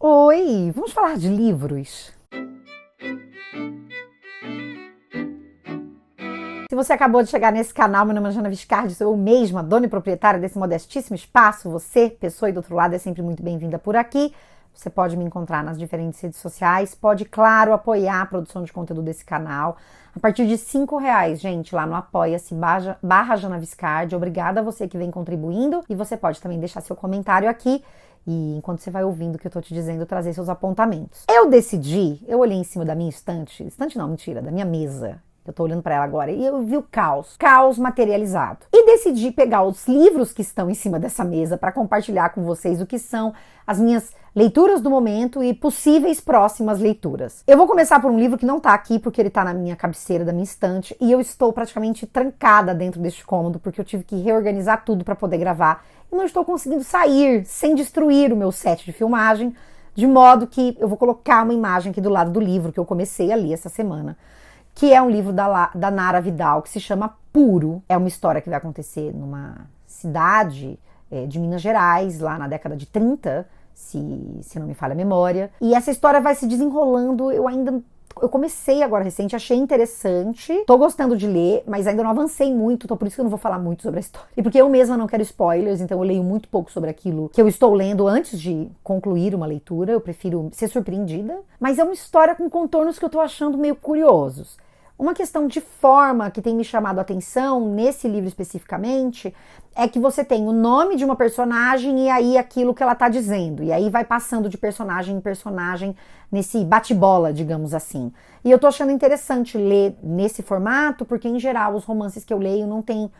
Oi, vamos falar de livros? Se você acabou de chegar nesse canal, meu nome é Jana Viscardi, sou eu mesma, dona e proprietária desse modestíssimo espaço. Você, pessoa aí do outro lado, é sempre muito bem-vinda por aqui. Você pode me encontrar nas diferentes redes sociais, pode, claro, apoiar a produção de conteúdo desse canal. A partir de R$5, gente, lá no Apoia-se barra Jana Viscardi. Obrigada a você que vem contribuindo. E você pode também deixar seu comentário aqui. E enquanto você vai ouvindo o que eu tô te dizendo, trazer seus apontamentos. Eu olhei em cima da minha estante não, mentira, da minha mesa. Eu tô olhando para ela agora e eu vi o caos materializado. E decidi pegar os livros que estão em cima dessa mesa para compartilhar com vocês o que são as minhas leituras do momento e possíveis próximas leituras. Eu vou começar por um livro que não tá aqui porque ele tá na minha cabeceira da minha estante e eu estou praticamente trancada dentro deste cômodo porque eu tive que reorganizar tudo para poder gravar e não estou conseguindo sair sem destruir o meu set de filmagem, de modo que eu vou colocar uma imagem aqui do lado do livro que eu comecei a ler essa semana, que é um livro da Nara Vidal, que se chama Puro. É uma história que vai acontecer numa cidade de Minas Gerais, lá na década de 30, se não me falha a memória. E essa história vai se desenrolando, eu comecei agora recente, achei interessante, tô gostando de ler, mas ainda não avancei muito, então por isso que eu não vou falar muito sobre a história. E porque eu mesma não quero spoilers, então eu leio muito pouco sobre aquilo que eu estou lendo antes de concluir uma leitura, eu prefiro ser surpreendida. Mas é uma história com contornos que eu tô achando meio curiosos. Uma questão de forma que tem me chamado a atenção, nesse livro especificamente, é que você tem o nome de uma personagem e aí aquilo que ela tá dizendo. E aí vai passando de personagem em personagem nesse bate-bola, digamos assim. E eu tô achando interessante ler nesse formato, porque em geral os romances que eu leio não tem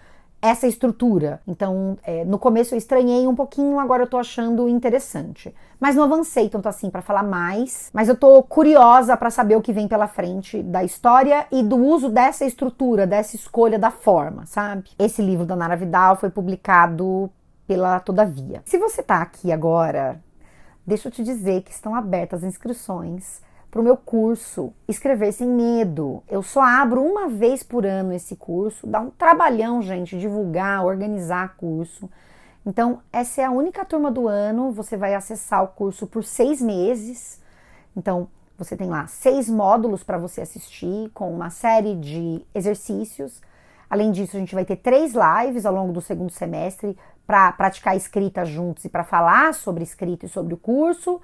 essa estrutura. Então, no começo eu estranhei um pouquinho, agora eu tô achando interessante. Mas não avancei tanto assim pra falar mais, mas eu tô curiosa pra saber o que vem pela frente da história e do uso dessa estrutura, dessa escolha da forma, sabe? Esse livro da Nara Vidal foi publicado pela Todavia. Se você tá aqui agora, deixa eu te dizer que estão abertas as inscrições para o meu curso Escrever Sem Medo. Eu só abro uma vez por ano esse curso, dá um trabalhão, gente, divulgar, organizar curso. Então, essa é a única turma do ano, você vai acessar o curso por 6 meses. Então, você tem lá 6 módulos para você assistir, com uma série de exercícios. Além disso, a gente vai ter 3 lives ao longo do segundo semestre para praticar escrita juntos e para falar sobre escrita e sobre o curso.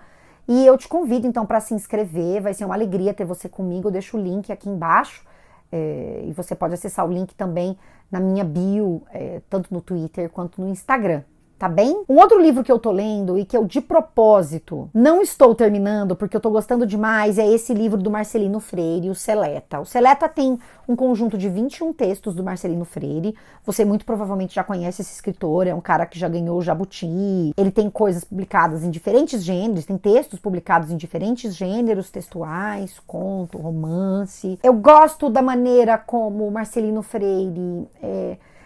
E eu te convido, então, para se inscrever. Vai ser uma alegria ter você comigo. Eu deixo o link aqui embaixo. E você pode acessar o link também na minha bio, tanto no Twitter quanto no Instagram. Tá bem? Um outro livro que eu tô lendo e que eu, de propósito, não estou terminando porque eu tô gostando demais é esse livro do Marcelino Freire, o Seleta. O Seleta tem um conjunto de 21 textos do Marcelino Freire. Você muito provavelmente já conhece esse escritor, é um cara que já ganhou o Jabuti. Ele tem coisas publicadas em diferentes gêneros, tem textos publicados em diferentes gêneros textuais, conto, romance. Eu gosto da maneira como o Marcelino Freire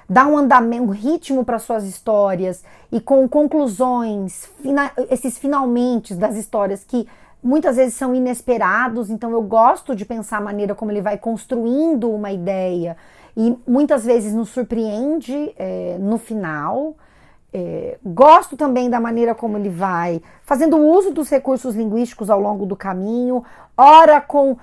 dá um andamento, um ritmo para suas histórias e com conclusões, esses finalmente das histórias que muitas vezes são inesperados. Então eu gosto de pensar a maneira como ele vai construindo uma ideia e muitas vezes nos surpreende no final. Gosto também da maneira como ele vai fazendo uso dos recursos linguísticos ao longo do caminho, ora com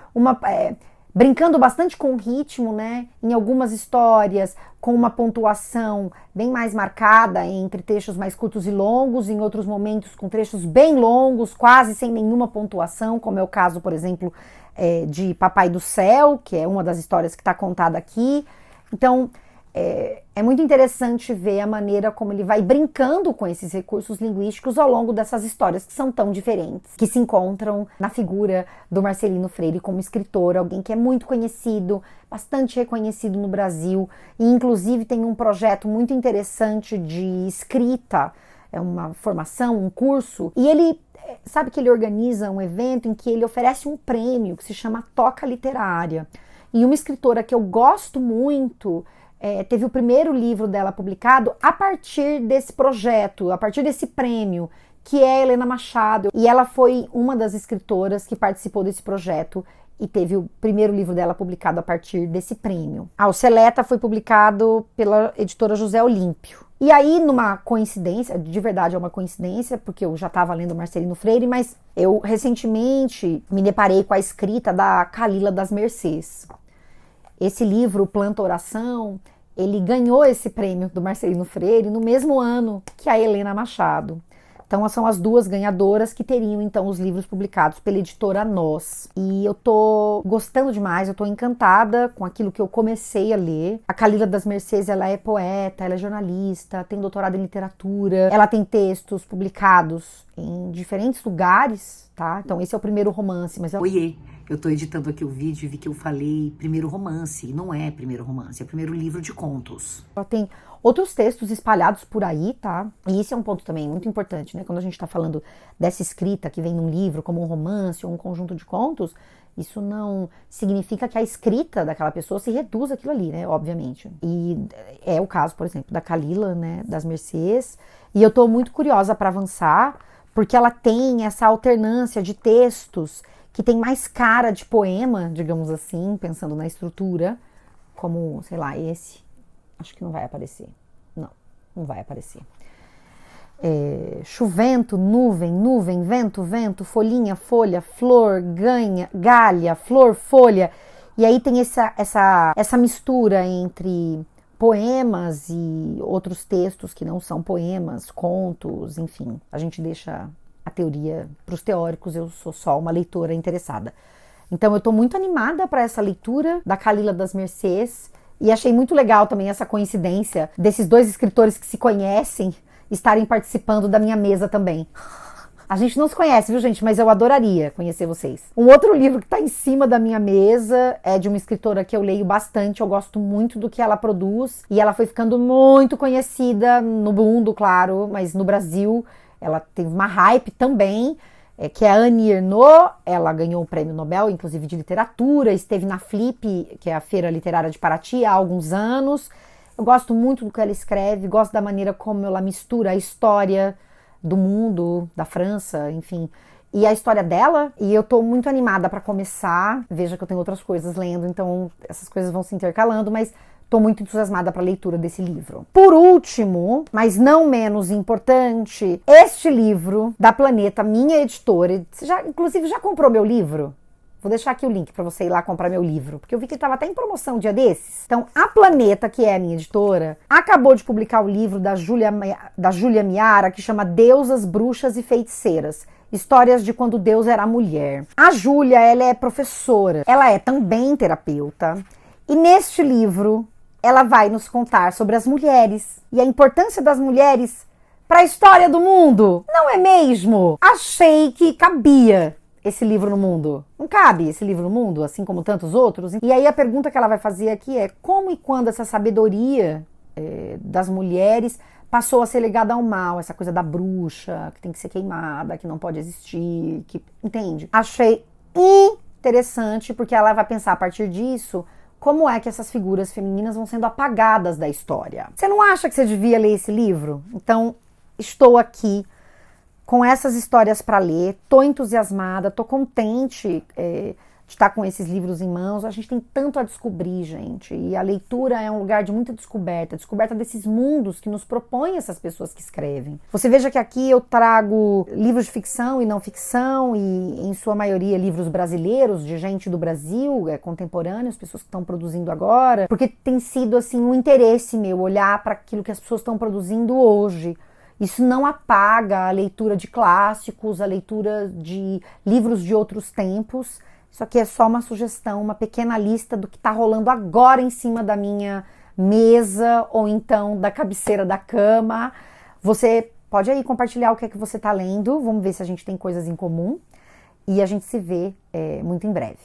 brincando bastante com o ritmo, né? Em algumas histórias, com uma pontuação bem mais marcada entre trechos mais curtos e longos, em outros momentos com trechos bem longos, quase sem nenhuma pontuação, como é o caso, por exemplo, de Papai do Céu, que é uma das histórias que está contada aqui. Então, é muito interessante ver a maneira como ele vai brincando com esses recursos linguísticos ao longo dessas histórias que são tão diferentes, que se encontram na figura do Marcelino Freire como escritor, alguém que é muito conhecido, bastante reconhecido no Brasil, e inclusive tem um projeto muito interessante de escrita, uma formação, um curso, e ele, sabe que ele organiza um evento em que ele oferece um prêmio que se chama Toca Literária, e uma escritora que eu gosto muito teve o primeiro livro dela publicado a partir desse projeto, a partir desse prêmio, que é Helena Machado. E ela foi uma das escritoras que participou desse projeto e teve o primeiro livro dela publicado a partir desse prêmio. O Seleta foi publicado pela editora José Olímpio. E aí, numa coincidência, de verdade é uma coincidência, porque eu já estava lendo Marcelino Freire, mas eu recentemente me deparei com a escrita da Calila das Mercês. Esse livro, Planta Oração, ele ganhou esse prêmio do Marcelino Freire no mesmo ano que a Helena Machado. Então, são as duas ganhadoras que teriam, então, os livros publicados pela editora Nós. E eu tô gostando demais, eu tô encantada com aquilo que eu comecei a ler. A Calila das Mercês, ela é poeta, ela é jornalista, tem doutorado em literatura, ela tem textos publicados em diferentes lugares, tá? Então, esse é o primeiro romance, mas... Oiê, eu tô editando aqui o vídeo e vi que eu falei primeiro romance, e não é primeiro romance, é primeiro livro de contos. Ela tem outros textos espalhados por aí, tá? E isso é um ponto também muito importante, né? Quando a gente tá falando dessa escrita que vem num livro, como um romance ou um conjunto de contos, isso não significa que a escrita daquela pessoa se reduz àquilo ali, né? Obviamente. E é o caso, por exemplo, da Calila, né? Das Mercês. E eu tô muito curiosa para avançar, porque ela tem essa alternância de textos que tem mais cara de poema, digamos assim, pensando na estrutura, como, sei lá, esse. Acho que não vai aparecer. Não vai aparecer. Chuvento, nuvem, nuvem, vento, vento, folhinha, folha, flor, ganha, galha, flor, folha. E aí tem essa mistura entre poemas e outros textos que não são poemas, contos, enfim. A gente deixa a teoria para os teóricos, eu sou só uma leitora interessada. Então eu estou muito animada para essa leitura da Calila das Mercês. E achei muito legal também essa coincidência desses dois escritores que se conhecem estarem participando da minha mesa também. A gente não se conhece, viu, gente? Mas eu adoraria conhecer vocês. Um outro livro que está em cima da minha mesa é de uma escritora que eu leio bastante, eu gosto muito do que ela produz. E ela foi ficando muito conhecida no mundo, claro, mas no Brasil ela teve uma hype também. Que é a Annie Ernaux, ela ganhou o prêmio Nobel, inclusive de literatura, esteve na Flip, que é a Feira Literária de Paraty, há alguns anos. Eu gosto muito do que ela escreve, gosto da maneira como ela mistura a história do mundo, da França, enfim, e a história dela, e eu tô muito animada para começar. Veja que eu tenho outras coisas lendo, então essas coisas vão se intercalando, mas tô muito entusiasmada para a leitura desse livro. Por último, mas não menos importante, este livro da Planeta, minha editora. Você inclusive, já comprou meu livro? Vou deixar aqui o link para você ir lá comprar meu livro, porque eu vi que ele estava até em promoção um dia desses. Então, a Planeta, que é a minha editora, acabou de publicar o livro da Júlia Miara, que chama Deusas, Bruxas e Feiticeiras. Histórias de quando Deus era mulher. A Júlia, ela é professora, ela é também terapeuta, e neste livro ela vai nos contar sobre as mulheres e a importância das mulheres para a história do mundo. Não é mesmo? Achei que cabia esse livro no mundo. Não cabe esse livro no mundo, assim como tantos outros? E aí a pergunta que ela vai fazer aqui é: como e quando essa sabedoria das mulheres passou a ser ligada ao mal, essa coisa da bruxa, que tem que ser queimada, que não pode existir, que... Entende? Achei interessante, porque ela vai pensar a partir disso como é que essas figuras femininas vão sendo apagadas da história. Você não acha que você devia ler esse livro? Então, estou aqui com essas histórias para ler, tô entusiasmada, tô contente de estar com esses livros em mãos. A gente tem tanto a descobrir, gente, e a leitura é um lugar de muita descoberta desses mundos que nos propõem essas pessoas que escrevem. Você veja que aqui eu trago livros de ficção e não ficção, e em sua maioria livros brasileiros, de gente do Brasil, contemporâneos, pessoas que estão produzindo agora, porque tem sido assim um interesse meu olhar para aquilo que as pessoas estão produzindo hoje. Isso não apaga a leitura de clássicos, a leitura de livros de outros tempos. Isso aqui é só uma sugestão, uma pequena lista do que está rolando agora em cima da minha mesa ou então da cabeceira da cama. Você pode aí compartilhar o que é que você está lendo. Vamos ver se a gente tem coisas em comum. E a gente se vê muito em breve.